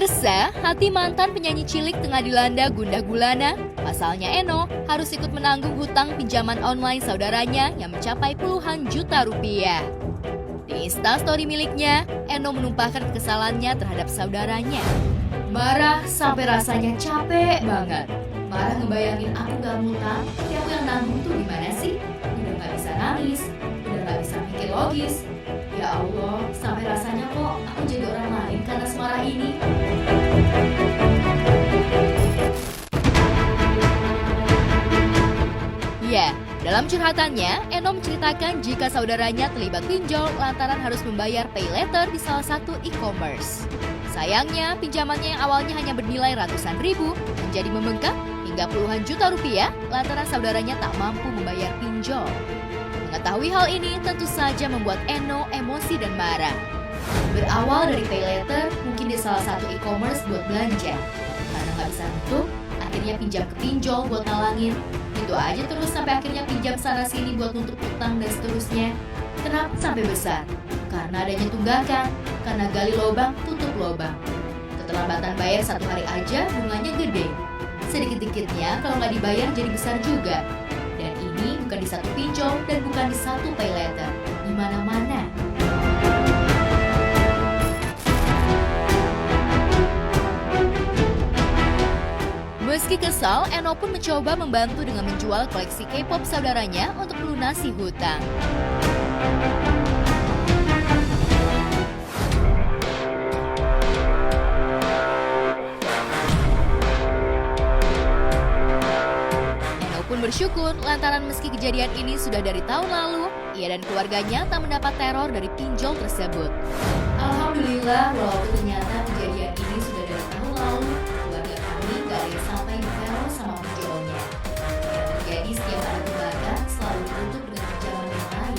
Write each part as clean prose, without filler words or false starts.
Pemirsa, hati mantan penyanyi cilik tengah dilanda gundah gulana. Pasalnya Eno harus ikut menanggung hutang pinjaman online saudaranya yang mencapai puluhan juta rupiah. Di Instastory miliknya, Eno menumpahkan kekesalannya terhadap saudaranya. Marah sampai rasanya capek banget. Marah ngebayangin aku gak ngutang, tapi aku yang nanggung tuh gimana sih? Udah gak bisa nangis, udah gak bisa mikir logis. Ya Allah, sampai rasanya kok aku jadi orang lain karena semarah ini. Ya, dalam curhatannya, Eno menceritakan jika saudaranya terlibat pinjol lantaran harus membayar pay later di salah satu e-commerce. Sayangnya, pinjamannya yang awalnya hanya bernilai ratusan ribu menjadi membengkak hingga puluhan juta rupiah lantaran saudaranya tak mampu membayar pinjol. Mengetahui hal ini tentu saja membuat Eno emosi dan marah. Berawal dari pay later, mungkin di salah satu e-commerce buat belanja. Karena nggak bisa nutup, akhirnya pinjam ke pinjol buat ngalangin. Gitu aja terus sampai akhirnya pinjam sana-sini buat nutup utang dan seterusnya. Kenapa sampai besar? Karena adanya tunggakan, karena gali lubang, tutup lubang. Keterlambatan bayar 1 hari aja bunganya gede. Sedikit-dikitnya kalau nggak dibayar jadi besar juga. Dan ini bukan di satu pinjol dan bukan di satu pay later, di mana-mana. Meski kesal, Eno pun mencoba membantu dengan menjual koleksi K-pop saudaranya untuk melunasi hutang. Bersyukur lantaran meski kejadian ini sudah dari tahun lalu, ia dan keluarganya tak mendapat teror dari pinjol tersebut. Alhamdulillah, walaupun ternyata kejadian ini sudah dari tahun lalu, keluarga kami gak ada yang sampai diteror sama pinjolnya. Yang terjadi setiap ada tunggakan selalu ditutup dengan pinjaman yang lain.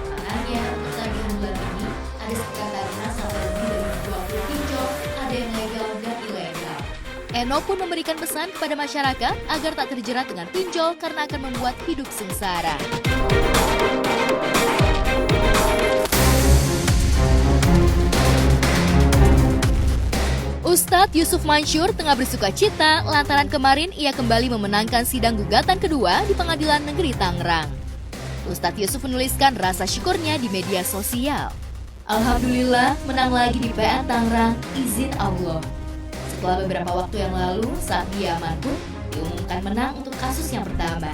Makanya untuk tagihan bulan ini ada sekitar tagihan sampai lebih dari 20 pinjol, ada yang legal dan ilegal. Eno pun memberikan pesan kepada masyarakat agar tak terjerat dengan pinjol karena akan membuat hidup sengsara. Ustadz Yusuf Mansur tengah bersuka cita lantaran kemarin ia kembali memenangkan sidang gugatan kedua di Pengadilan Negeri Tangerang. Ustadz Yusuf menuliskan rasa syukurnya di media sosial. Alhamdulillah menang lagi di PN Tangerang, izin Allah. Setelah beberapa waktu yang lalu, saat dia pun diumumkan menang untuk kasus yang pertama.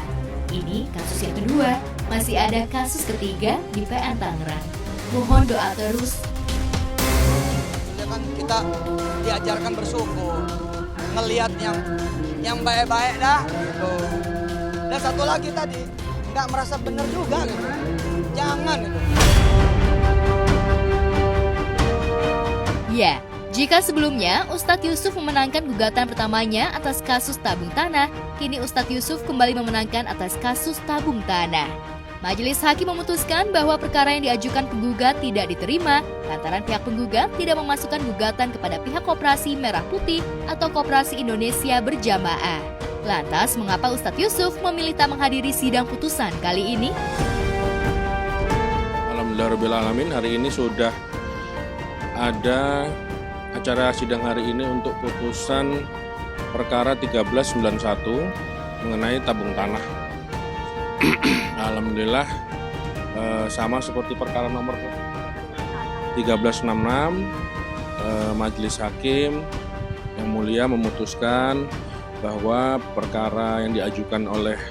Ini kasus yang kedua, masih ada kasus ketiga di PN Tangerang. Mohon doa terus. Kan kita diajarkan bersyukur, ngelihat yang baik-baik dah gitu. Dan satu lagi tadi, nggak merasa benar juga gitu. Jangan gitu. Ya. Jika sebelumnya Ustadz Yusuf memenangkan gugatan pertamanya atas kasus tabung tanah, kini Ustadz Yusuf kembali memenangkan atas kasus tabung tanah. Majelis Hakim memutuskan bahwa perkara yang diajukan penggugat tidak diterima lantaran pihak penggugat tidak memasukkan gugatan kepada pihak Koperasi Merah Putih atau Koperasi Indonesia Berjamaah. Lantas, mengapa Ustadz Yusuf memilih tak menghadiri sidang putusan kali ini? Alhamdulillahirrahmanirrahim, hari ini sudah ada acara sidang hari ini untuk putusan perkara 1391 mengenai tabung tanah. Alhamdulillah sama seperti perkara nomor 1366, Majelis Hakim yang mulia memutuskan bahwa perkara yang diajukan oleh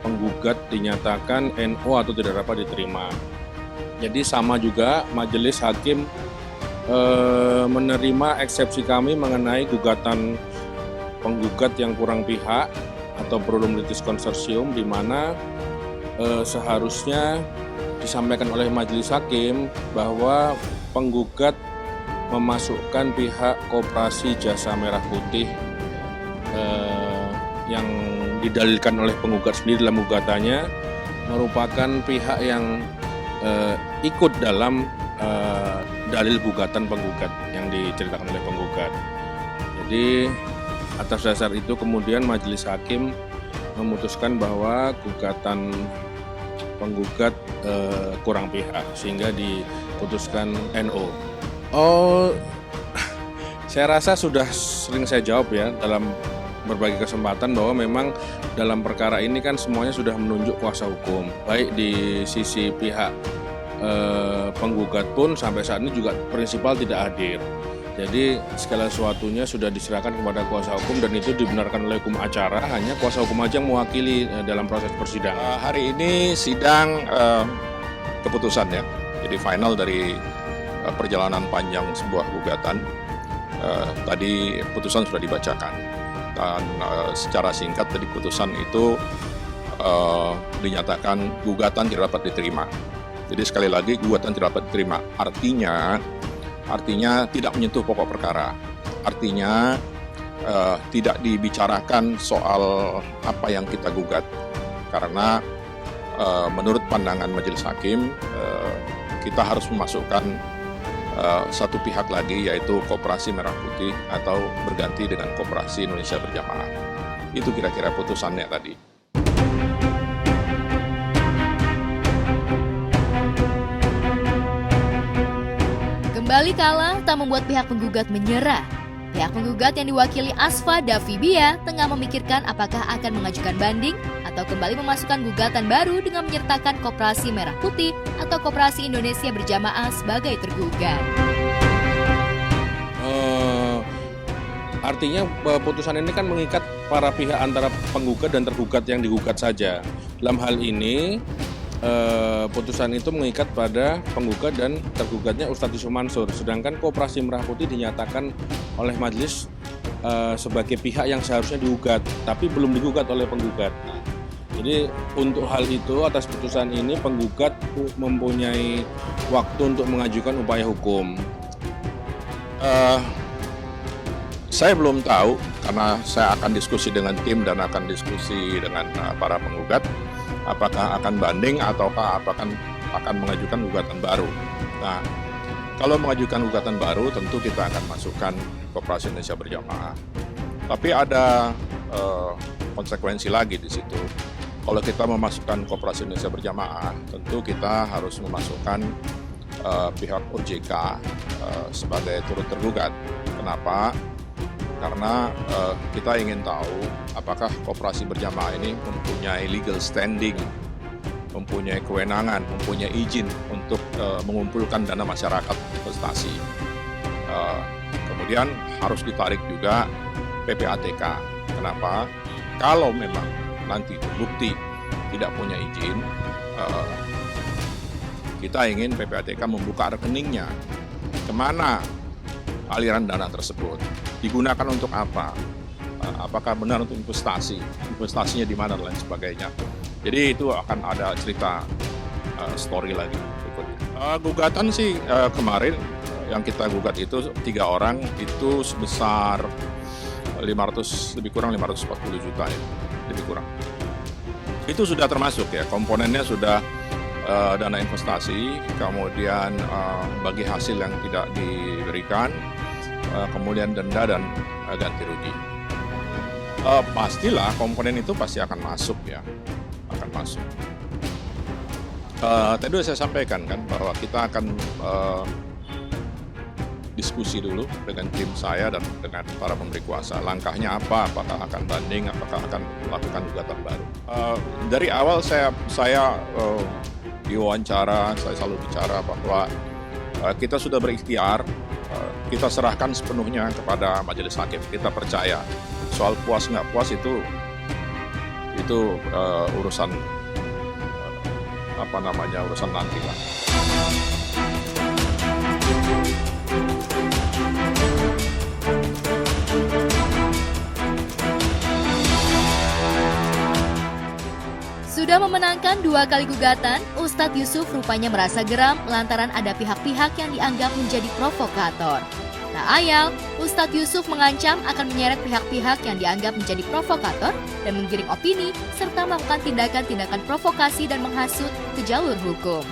penggugat dinyatakan NO atau tidak dapat diterima. Jadi sama juga Majelis Hakim menerima eksepsi kami mengenai gugatan penggugat yang kurang pihak atau problem litis konsorsium, di mana seharusnya disampaikan oleh Majelis Hakim bahwa penggugat memasukkan pihak Koperasi Jasa Merah Putih yang didalilkan oleh penggugat sendiri dalam gugatannya merupakan pihak yang ikut dalam dalil gugatan penggugat yang diceritakan oleh penggugat. Jadi atas dasar itu kemudian Majelis Hakim memutuskan bahwa gugatan penggugat kurang pihak sehingga diputuskan NO. Saya rasa sudah sering saya jawab ya dalam berbagai kesempatan bahwa memang dalam perkara ini kan semuanya sudah menunjuk kuasa hukum. Baik di sisi pihak penggugat pun sampai saat ini juga prinsipal tidak hadir. Jadi segala sesuatunya sudah diserahkan kepada kuasa hukum dan itu dibenarkan oleh hukum acara, hanya kuasa hukum aja yang mewakili dalam proses persidangan. Hari ini sidang keputusan ya, jadi final dari perjalanan panjang sebuah gugatan. Tadi putusan sudah dibacakan dan secara singkat tadi putusan itu dinyatakan gugatan tidak dapat diterima. Jadi sekali lagi gugatan tidak dapat diterima, artinya tidak menyentuh pokok perkara, artinya tidak dibicarakan soal apa yang kita gugat, karena menurut pandangan majelis hakim kita harus memasukkan satu pihak lagi, yaitu Koperasi Merah Putih atau berganti dengan Koperasi Indonesia Berjamaah. Itu kira-kira putusannya tadi. Kembali kalah tak membuat pihak penggugat menyerah. Pihak penggugat yang diwakili Asfa Davibia tengah memikirkan apakah akan mengajukan banding atau kembali memasukkan gugatan baru dengan menyertakan Koperasi Merah Putih atau Koperasi Indonesia Berjamaah sebagai tergugat. Artinya putusan ini kan mengikat para pihak antara penggugat dan tergugat yang digugat saja. Dalam hal ini putusan itu mengikat pada penggugat dan tergugatnya Ustadz Yusuf Mansur, sedangkan Koperasi Merah Putih dinyatakan oleh majelis sebagai pihak yang seharusnya digugat, tapi belum digugat oleh penggugat. Jadi untuk hal itu, atas putusan ini penggugat mempunyai waktu untuk mengajukan upaya hukum. Saya belum tahu karena saya akan diskusi dengan tim dan akan diskusi dengan para penggugat. Apakah akan banding ataukah akan mengajukan gugatan baru. Nah, kalau mengajukan gugatan baru tentu kita akan masukkan Koperasi Indonesia Berjamaah. Tapi ada konsekuensi lagi di situ. Kalau kita memasukkan Koperasi Indonesia Berjamaah, tentu kita harus memasukkan pihak OJK sebagai turut tergugat. Kenapa? Karena kita ingin tahu apakah Koperasi Berjamaah ini mempunyai legal standing, mempunyai kewenangan, mempunyai izin untuk mengumpulkan dana masyarakat investasi. Kemudian harus ditarik juga PPATK. Kenapa? Kalau memang nanti terbukti tidak punya izin, kita ingin PPATK membuka rekeningnya. Kemana aliran dana tersebut? Digunakan untuk apa? Apakah benar untuk investasi? Investasinya di mana dan lain sebagainya. Jadi itu akan ada cerita story lagi berikutnya. Gugatan sih kemarin yang kita gugat itu 3 orang itu sebesar 540 juta ya, lebih kurang. Itu sudah termasuk ya, komponennya sudah dana investasi, kemudian bagi hasil yang tidak diberikan, kemudian denda dan ganti rugi. Pastilah komponen itu pasti akan masuk ya, akan masuk. Tadi saya sampaikan kan bahwa kita akan diskusi dulu dengan tim saya dan dengan para pemberi kuasa. Langkahnya apa? Apakah akan banding? Apakah akan melakukan gugatan baru? Dari awal saya diwawancara, saya selalu bicara bahwa kita sudah berikhtiar. Kita serahkan sepenuhnya kepada majelis hakim. Kita percaya soal puas nggak puas itu urusan urusan nanti lah. Sudah memenangkan 2 kali gugatan, Ustadz Yusuf rupanya merasa geram lantaran ada pihak-pihak yang dianggap menjadi provokator. Tak ayal, Ustadz Yusuf mengancam akan menyeret pihak-pihak yang dianggap menjadi provokator dan menggiring opini serta melakukan tindakan-tindakan provokasi dan menghasut ke jalur hukum.